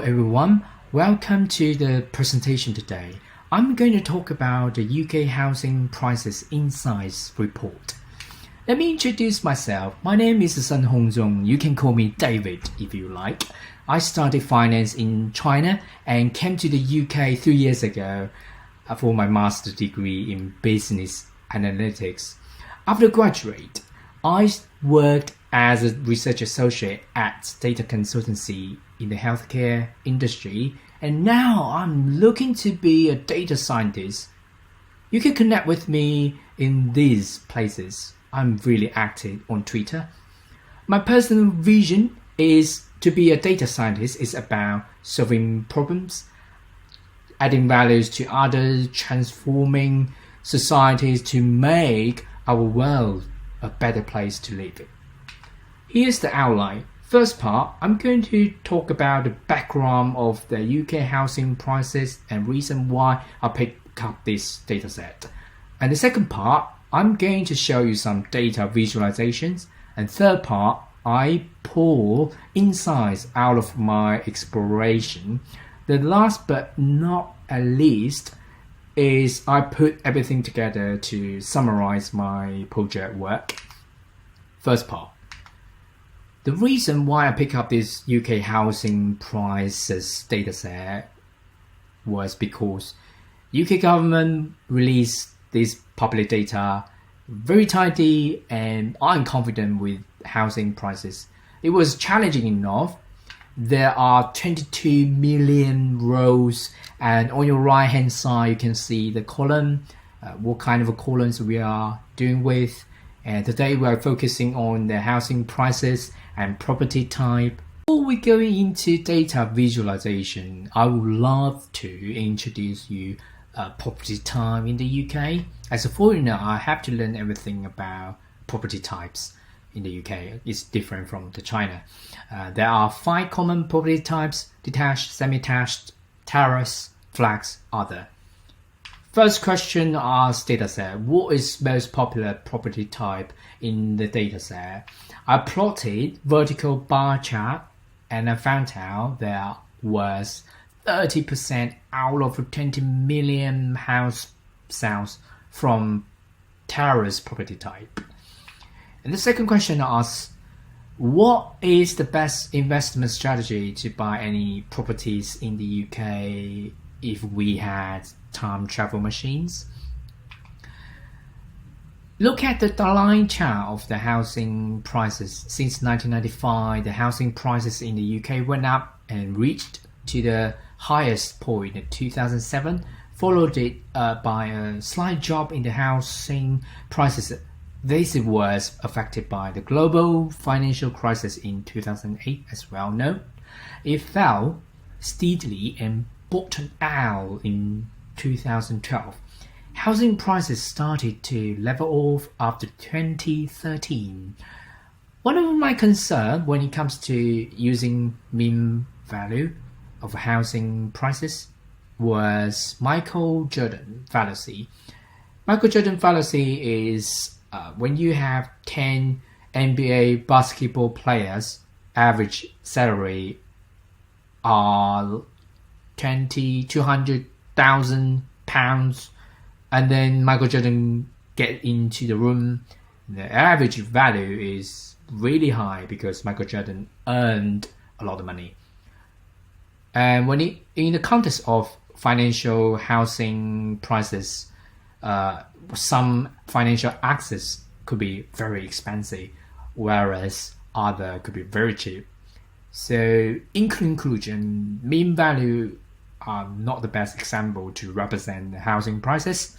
everyone, welcome to the presentation today. I'm going to talk about the UK Housing Prices Insights Report. Let me introduce myself. My name is Sun Hongzong. You can call me David if you like. I studied finance in China and came to the UK 3 years ago for my master's degree in business analytics. After graduate, I worked as a research associate at data consultancy in the healthcare industry, and now I'm looking to be a data scientist. You can connect with me in these places. I'm really active on Twitter. My personal vision is to be a data scientist is about solving problems, adding values to others, transforming societies to make our world a better place to live in. Here's the outline. First part, I'm going to talk about the background of the UK housing prices and reason why I picked up this dataset. And the second part, I'm going to show you some data visualizations. And third part, I pull insights out of my exploration. The last but not at least is I put everything together to summarize my project work. First part. The reason why I picked up this UK housing prices dataset was because UK government released this public data very tightly, and I'm confident with housing prices. It was challenging enough. There are 22 million rows, and on your right hand side you can see the column, what kind of columns we are doing with. And today we are focusing on the housing prices and property type. Before we go into data visualization, I would love to introduce you property type in the UK. As a foreigner, I have to learn everything about property types in the UK. It's different from the China. There are 5 common property types: detached, semi-detached, terrace, flex, other. First question asks dataset, what is most popular property type in the dataset? I plotted vertical bar chart and I found out there was 30% out of 20 million house sales from terrace property type. And the second question asks, what is the best investment strategy to buy any properties in the UK if we had time travel machines? Look at the line chart of the housing prices. Since 1995, the housing prices in the UK went up and reached to the highest point in 2007, followed it by a slight drop in the housing prices. This was affected by the global financial crisis in 2008 as well known. It fell steadily and bottomed out in 2012. Housing prices started to level off after 2013. One of my concerns when it comes to using mean value of housing prices was Michael Jordan fallacy. Michael Jordan fallacy is when you have 10 NBA basketball players, average salary are 200,000 pounds, and then Michael Jordan get into the room, the average value is really high because Michael Jordan earned a lot of money. And when in the context of financial housing prices, some financial access could be very expensive, whereas other could be very cheap. So in conclusion, mean value are not the best example to represent the housing prices,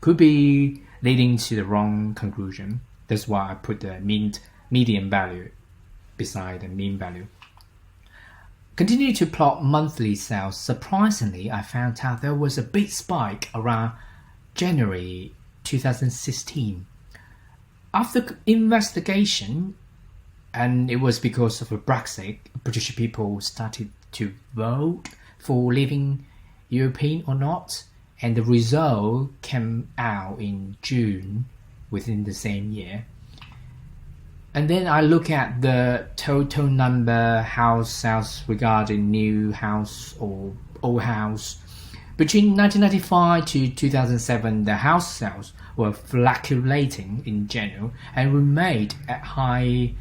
could be leading to the wrong conclusion. That's why I put the median value beside the mean value. Continue to plot monthly sales. Surprisingly, I found out there was a big spike around January 2016. After investigation, and it was because of a Brexit, British people started to vote for leaving European or not, and the result came out in June within the same year. And then I look at the total number house sales regarding new house or old house. Between 1995 to 2007, the house sales were fluctuating in general and remained at high,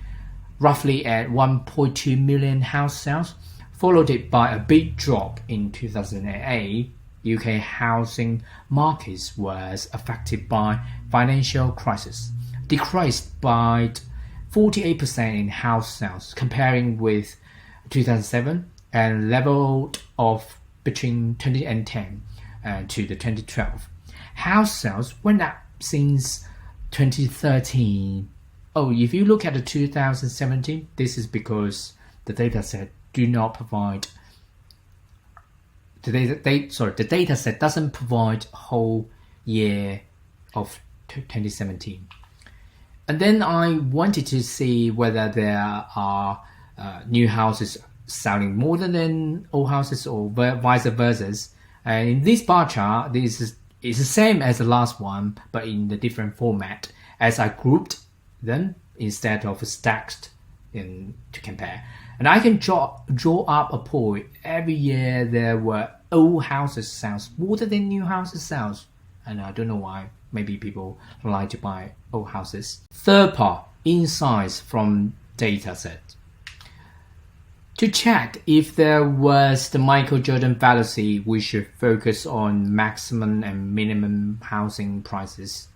roughly at 1.2 million house sales, followed it by a big drop in 2008. UK housing markets was affected by financial crisis, decreased by 48% in house sales comparing with 2007 and leveled off between 2010 to the 2012. House sales went up since 2013. Oh, if you look at the 2017, this is because the dataset do not provide the dataset doesn't provide whole year of 2017. And then I wanted to see whether there are new houses selling more than old houses or vice versa. And in this bar chart, this is the same as the last one, but in the different format, as I grouped them instead of stacked to compare. And I can draw up a point. Every year there were old houses sales more than new houses sales. And I don't know why. Maybe people like to buy old houses. Third part, insights from dataset. To check if there was the Michael Jordan fallacy, we should focus on maximum and minimum housing prices.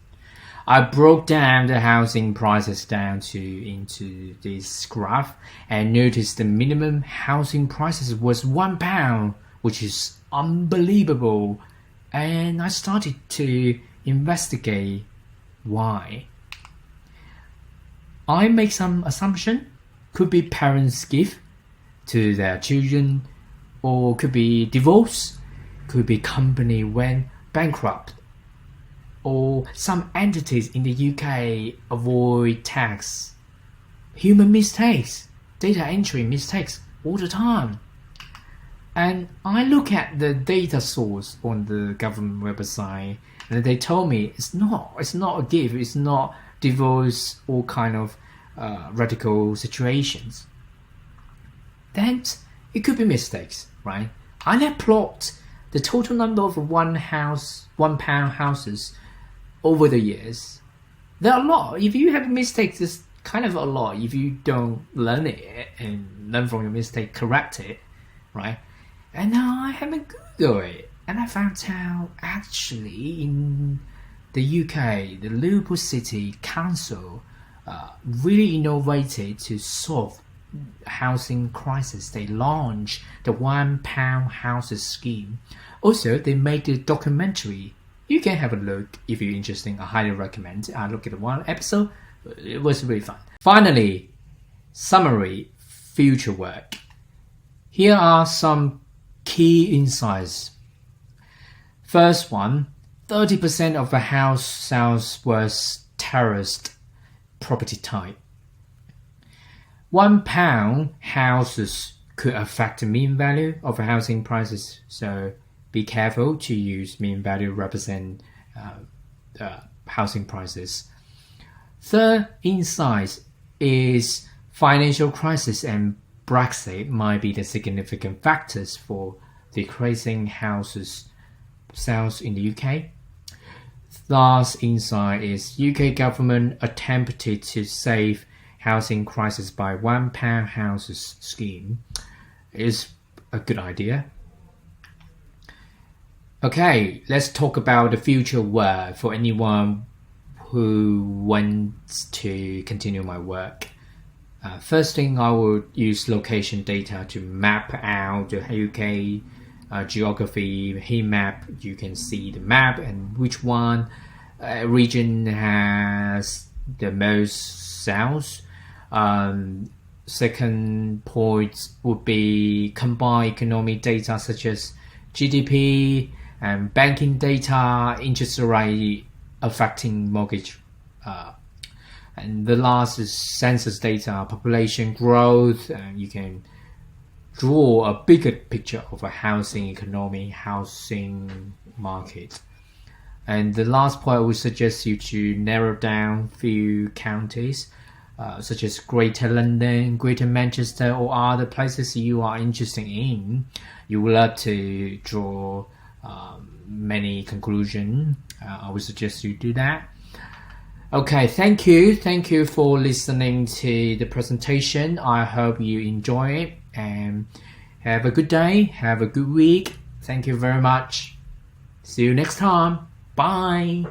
I broke down the housing prices into this graph and noticed the minimum housing prices was £1, which is unbelievable. And I started to investigate why. I make some assumption. Could be parents give to their children, or could be divorce, could be company went bankrupt, or some entities in the UK avoid tax. Human mistakes, data entry mistakes all the time. And I look at the data source on the government website, and they told me it's not a gift, it's not divorce or kind of radical situations. Then it could be mistakes, right? I then plot the total number of £1 houses over the years. There are a lot. If you have mistakes, it's kind of a lot. If you don't learn it and learn from your mistake, correct it, right? And now I haven't Googled it, and I found out actually in the UK, the Liverpool City Council really innovated to solve housing crisis. They launched the £1 houses scheme. Also, they made a documentary. You can have a look if you're interested. I highly recommend. I looked at one episode. It was really fun. Finally, summary, future work. Here are some key insights. First one, 30% of the house sales was terraced property type. £1 houses could affect the mean value of housing prices, so be careful to use mean value represent housing prices. Third insight is financial crisis and Brexit might be the significant factors for decreasing houses sales in the UK. Last insight is UK government attempted to save housing crisis by £1 houses scheme is a good idea. Okay, let's talk about the future work for anyone who wants to continue my work. First thing, I will use location data to map out the UK geography heat map. You can see the map and which one region has the most sales. Second point would be combined economic data such as GDP and banking data, interest rate affecting mortgage. And the last is census data, population growth. You can draw a bigger picture of a housing economy, housing market. And the last point, I would suggest you to narrow down few counties. such as Greater London, Greater Manchester, or other places you are interested in. You would love to draw many conclusions. I would suggest you do that. Okay, thank you for listening to the presentation. I hope you enjoy it, and have a good day, have a good week. Thank you very much. See you next time. Bye.